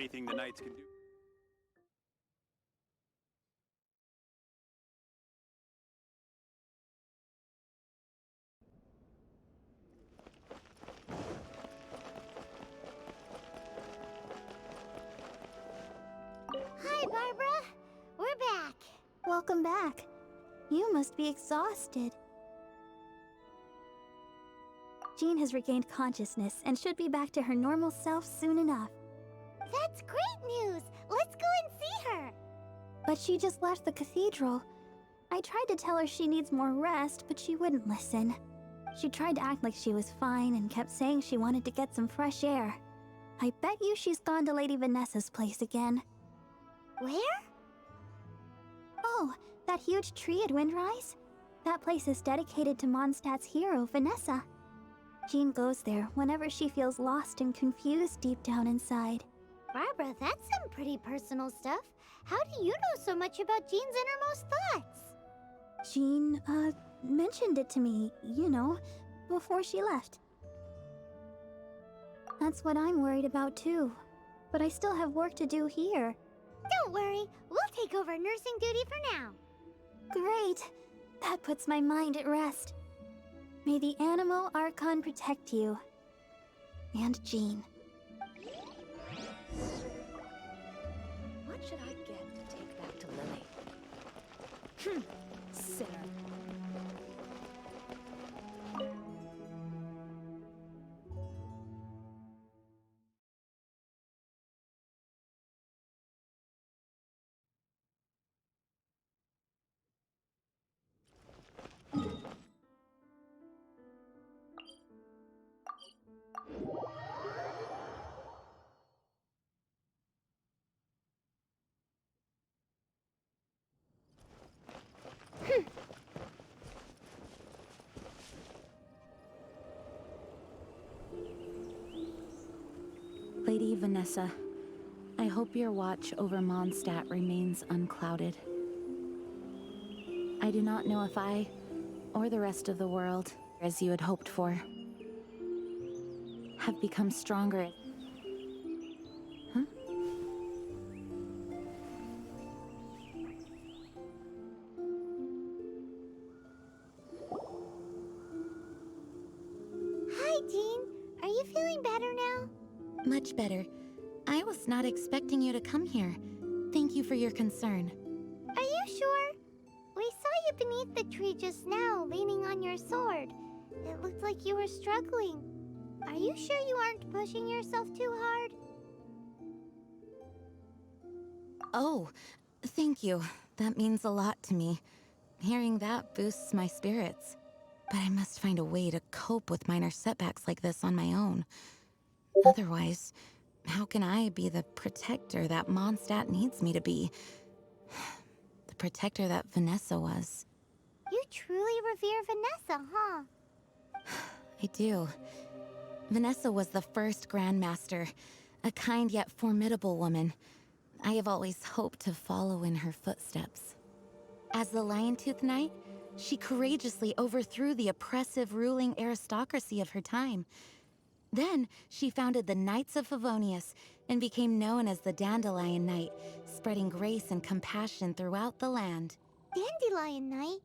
anything the Knights can do. Hi, Barbara. We're back. Welcome back. You must be exhausted. Jean has regained consciousness and should be back to her normal self soon enough. That's great news. Let's go and see her. But she just left the cathedral. I tried to tell her she needs more rest, but she wouldn't listen. She tried to act like she was fine and kept saying she wanted to get some fresh air. I bet you she's gone to Lady Vanessa's place again. Where? Oh, that huge tree at Windrise? That place is dedicated to Mondstadt's hero, Vanessa. Jean goes there whenever she feels lost and confused deep down inside. Barbara, that's some pretty personal stuff. How do you know so much about Jean's innermost thoughts? Jean, mentioned it to me, you know, before she left. That's what I'm worried about too. But I still have work to do here. Don't worry, we'll take over nursing duty for now. Great! That puts my mind at rest. May the Animo Archon protect you. And Jean. What should I get to take back to Lily? Sinner. Lady Vanessa, I hope your watch over Mondstadt remains unclouded. I do not know if I, or the rest of the world, as you had hoped for, have become stronger. Huh? Hi, Jean. Are you feeling better now? Much better. I was not expecting you to come here. Thank you for your concern. Are you sure? We saw you beneath the tree just now, leaning on your sword. It looked like you were struggling. Are you sure you aren't pushing yourself too hard? Oh, thank you. That means a lot to me. Hearing that boosts my spirits. But I must find a way to cope with minor setbacks like this on my own. Otherwise, how can I be the protector that Mondstadt needs me to be? The protector that Vanessa was. You truly revere Vanessa, huh? I do. Vanessa was the first Grandmaster, a kind yet formidable woman. I have always hoped to follow in her footsteps. As the Lion-Tooth Knight, she courageously overthrew the oppressive ruling aristocracy of her time. Then, she founded the Knights of Favonius and became known as the Dandelion Knight, spreading grace and compassion throughout the land. Dandelion Knight?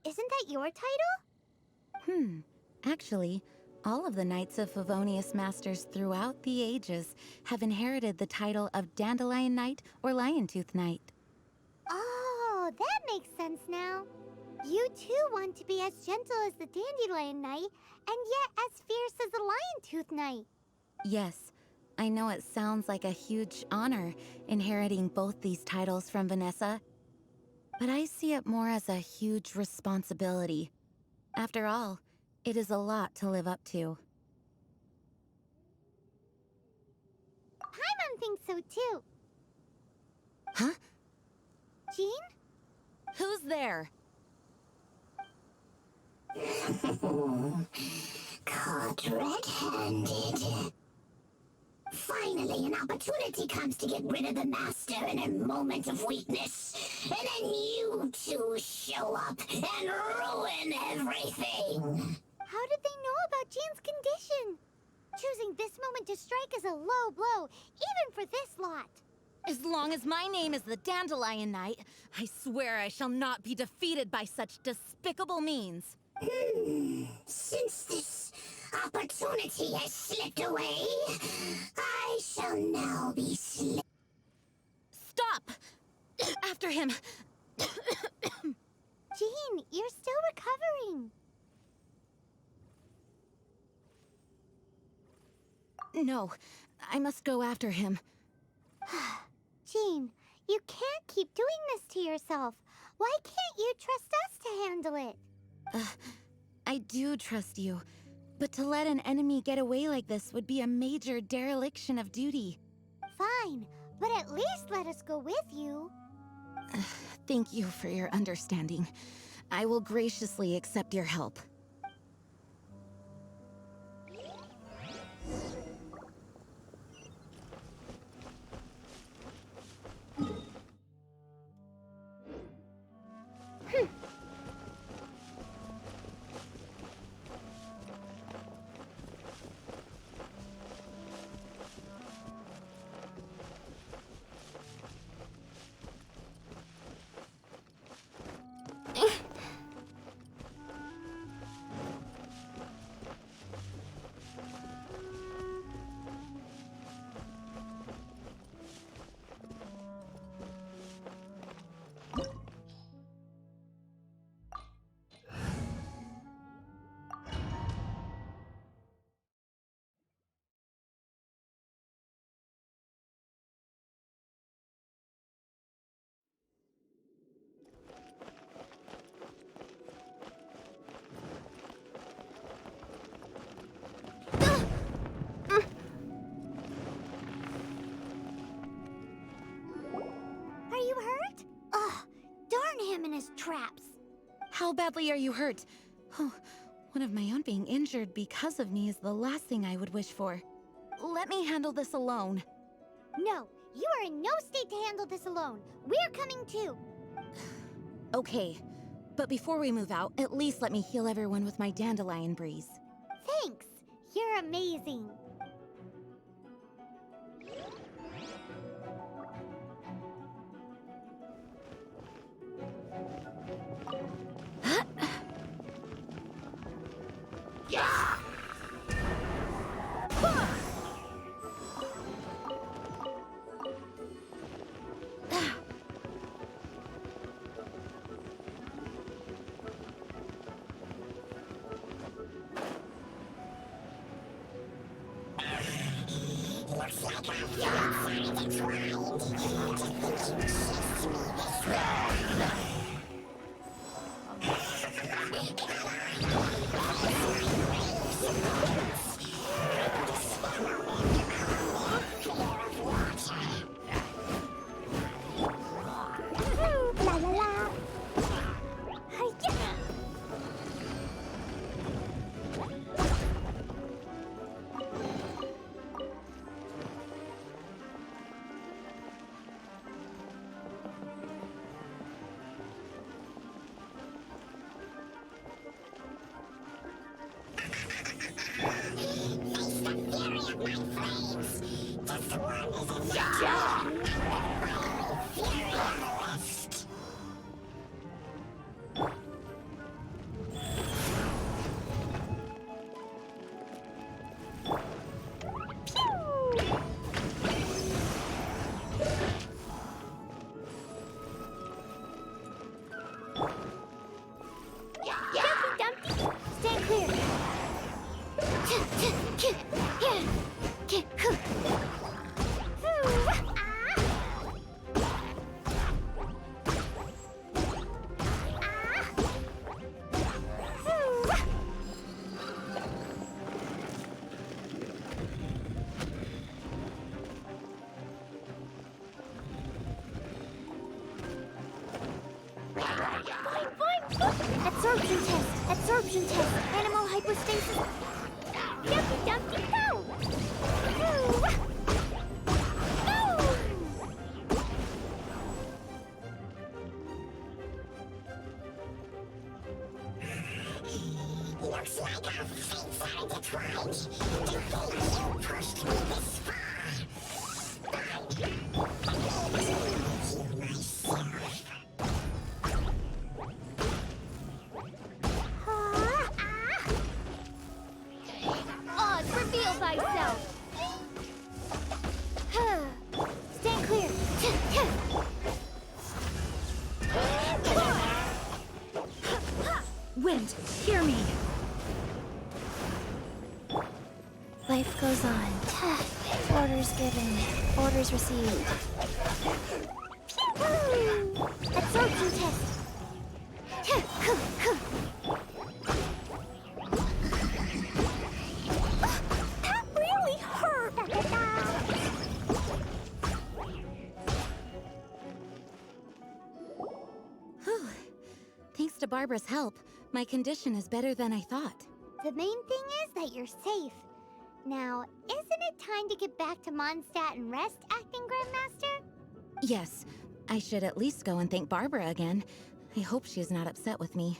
Isn't that your title? Actually, all of the Knights of Favonius Masters throughout the ages have inherited the title of Dandelion Knight or Lion-Tooth Knight. Oh, that makes sense now. You too want to be as gentle as the Dandelion Knight, and yet as fierce as the Lion-Tooth Knight. Yes, I know it sounds like a huge honor inheriting both these titles from Vanessa, but I see it more as a huge responsibility. After all, it is a lot to live up to. Paimon thinks so too. Huh? Jean? Who's there? Caught red-handed. Finally, an opportunity comes to get rid of the Master in a moment of weakness. And then you two show up and ruin everything. How did they know about Jean's condition? Choosing this moment to strike is a low blow, even for this lot. As long as my name is the Dandelion Knight, I swear I shall not be defeated by such despicable means. Since this opportunity has slipped away, I shall now be Stop! After him! Jean, you're still recovering. No, I must go after him. Jean, you can't keep doing this to yourself. Why can't you trust us to handle it? I do trust you, but to let an enemy get away like this would be a major dereliction of duty. Fine, but at least let us go with you. Thank you for your understanding. I will graciously accept your help. Are you hurt? Ugh, darn him and his traps. How badly are you hurt? Oh, one of my own being injured because of me is the last thing I would wish for. Let me handle this alone. No, you are in no state to handle this alone. We're coming too. Okay, but before we move out, at least let me heal everyone with my dandelion breeze. Thanks. You're amazing. Looks like I've found the grind. To resist me this way. La la la. Hi-ya! Face the fury of my flames. This one is in the fury of the rest. Dumpty Dumpty, stand clear. Absorption test! Absorption test! Animal hypostasis! Dumpty Dumpty go! Looks like our fates are intertwined. To think you pushed me this far. Oz, reveal thyself! Stand clear! Wind, hear me! Life goes on. Orders given, orders received. Pew! Absorption test! That really hurt! Whew. Thanks to Barbara's help, my condition is better than I thought. The main thing is that you're safe. Now, isn't it time to get back to Mondstadt and rest, Acting Grandmaster? Yes, I should at least go and thank Barbara again. I hope she's not upset with me.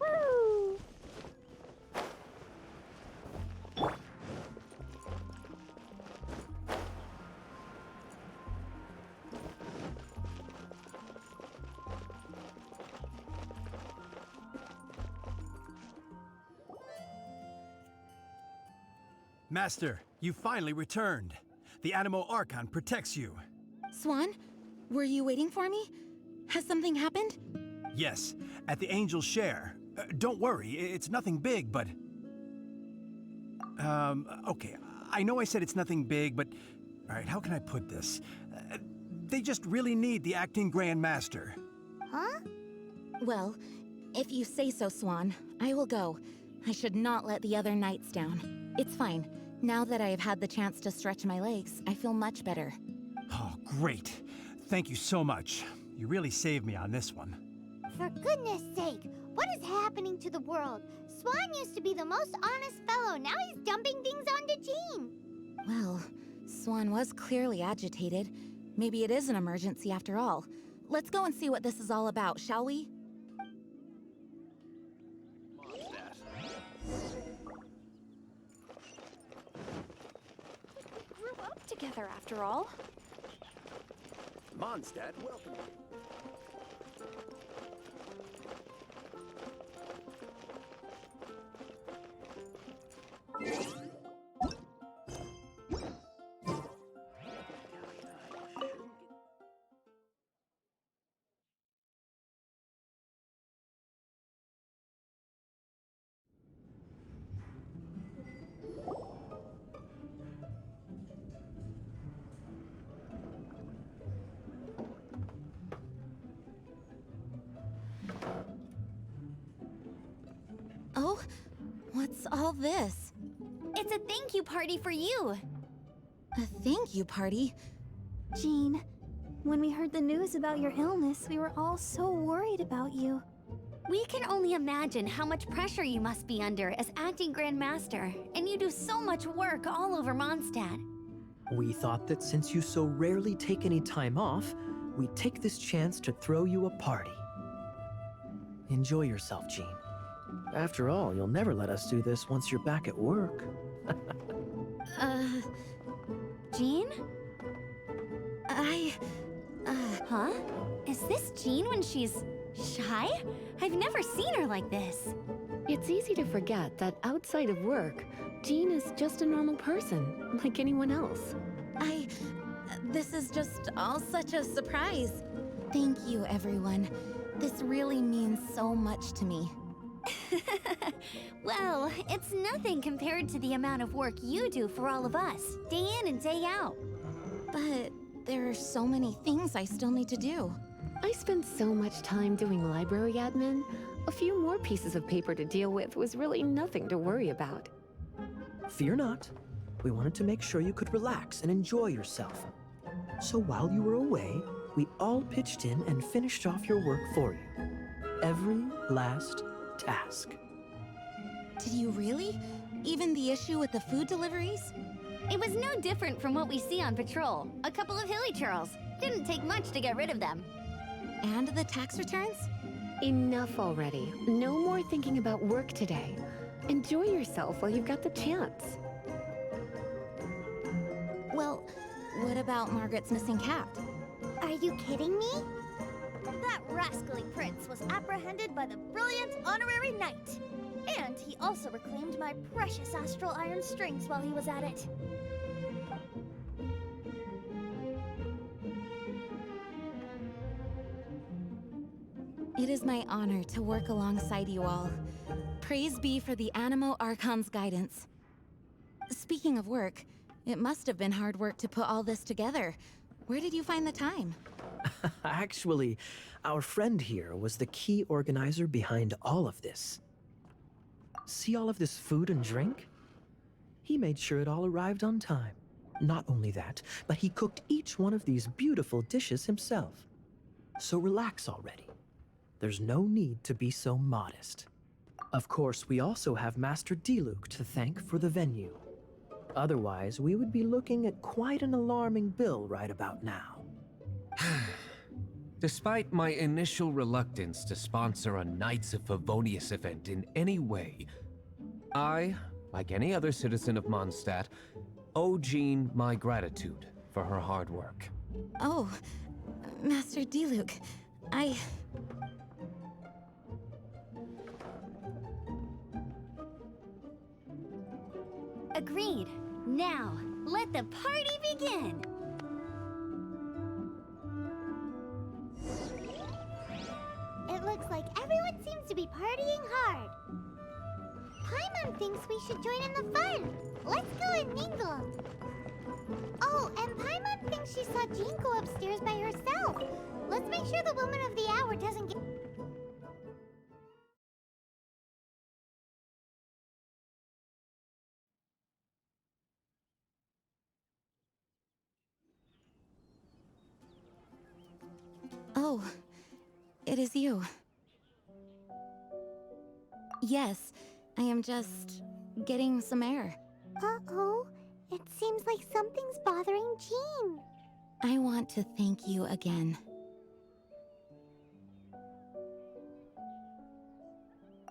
Woo! Master, you finally returned. The Animo Archon protects you. Swan, were you waiting for me? Has something happened? Yes, at the Angel's Share. Don't worry, it's nothing big, but... okay, I know I said it's nothing big, but... Alright, how can I put this? They just really need the Acting Grand Master. Huh? Well, if you say so, Swan, I will go. I should not let the other knights down. It's fine. Now that I have had the chance to stretch my legs, I feel much better. Oh, great. Thank you so much. You really saved me on this one. For goodness sake, what is happening to the world? Swan used to be the most honest fellow. Now he's dumping things onto Jean. Well, Swan was clearly agitated. Maybe it is an emergency after all. Let's go and see what this is all about, shall we? We grew up together after all. Mondstadt, welcome. Oh, what's all this? It's a thank you party for you! A thank you party? Jean, when we heard the news about your illness, we were all so worried about you. We can only imagine how much pressure you must be under as acting Grand Master, and you do so much work all over Mondstadt. We thought that since you so rarely take any time off, we'd take this chance to throw you a party. Enjoy yourself, Jean. After all, you'll never let us do this once you're back at work. Jean? uh, Huh? Is this Jean when she's shy? I've never seen her like this. It's easy to forget that outside of work, Jean is just a normal person, like anyone else. This is just all such a surprise. Thank you, everyone. This really means so much to me. Well, it's nothing compared to the amount of work you do for all of us, day in and day out. But there are so many things I still need to do. I spend so much time doing library admin. A few more pieces of paper to deal with was really nothing to worry about. Fear not. We wanted to make sure you could relax and enjoy yourself. So while you were away, we all pitched in and finished off your work for you. Every last task. Did you really? Even the issue with the food deliveries? It was no different from what we see on patrol. A couple of hilly churls. Didn't take much to get rid of them. And the tax returns? Enough already. No more thinking about work today. Enjoy yourself while you've got the chance. Well, what about Margaret's missing cat? Are you kidding me? That rascally prince was apprehended by the brilliant honorary knight. And he also reclaimed my precious astral iron strings while he was at it. It is my honor to work alongside you all. Praise be for the Animo Archon's guidance. Speaking of work, it must have been hard work to put all this together. Where did you find the time? Actually, our friend here was the key organizer behind all of this. See all of this food and drink? He made sure it all arrived on time. Not only that, but he cooked each one of these beautiful dishes himself. So relax already. There's no need to be so modest. Of course, we also have Master Diluc to thank for the venue. Otherwise, we would be looking at quite an alarming bill right about now. Despite my initial reluctance to sponsor a Knights of Favonius event in any way, I, like any other citizen of Mondstadt, owe Jean my gratitude for her hard work. Oh, Master Diluc, Agreed. Now, let the party begin! It looks like everyone seems to be partying hard. Paimon thinks we should join in the fun. Let's go and mingle. Oh, and Paimon thinks she saw Jean go upstairs by herself. Let's make sure the woman of the hour doesn't get... Oh, it is you. Yes, I am just getting some air. Uh-oh. It seems like something's bothering Jean. I want to thank you again.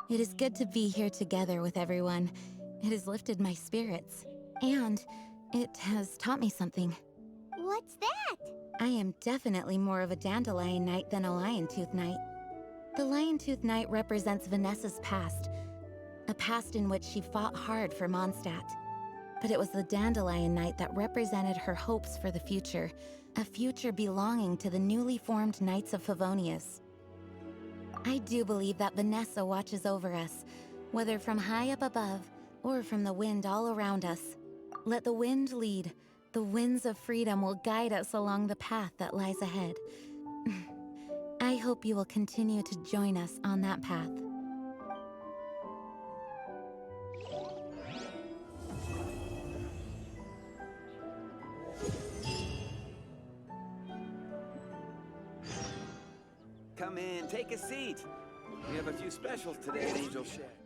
It is good to be here together with everyone. It has lifted my spirits. And it has taught me something. What's that? I am definitely more of a Dandelion Knight than a Lion-Tooth Knight. The Lion-Tooth Knight represents Vanessa's past, a past in which she fought hard for Mondstadt. But it was the Dandelion Knight that represented her hopes for the future, a future belonging to the newly formed Knights of Favonius. I do believe that Vanessa watches over us, whether from high up above or from the wind all around us. Let the wind lead. The winds of freedom will guide us along the path that lies ahead. I hope you will continue to join us on that path. Come in, take a seat. We have a few specials today at Angel Shack.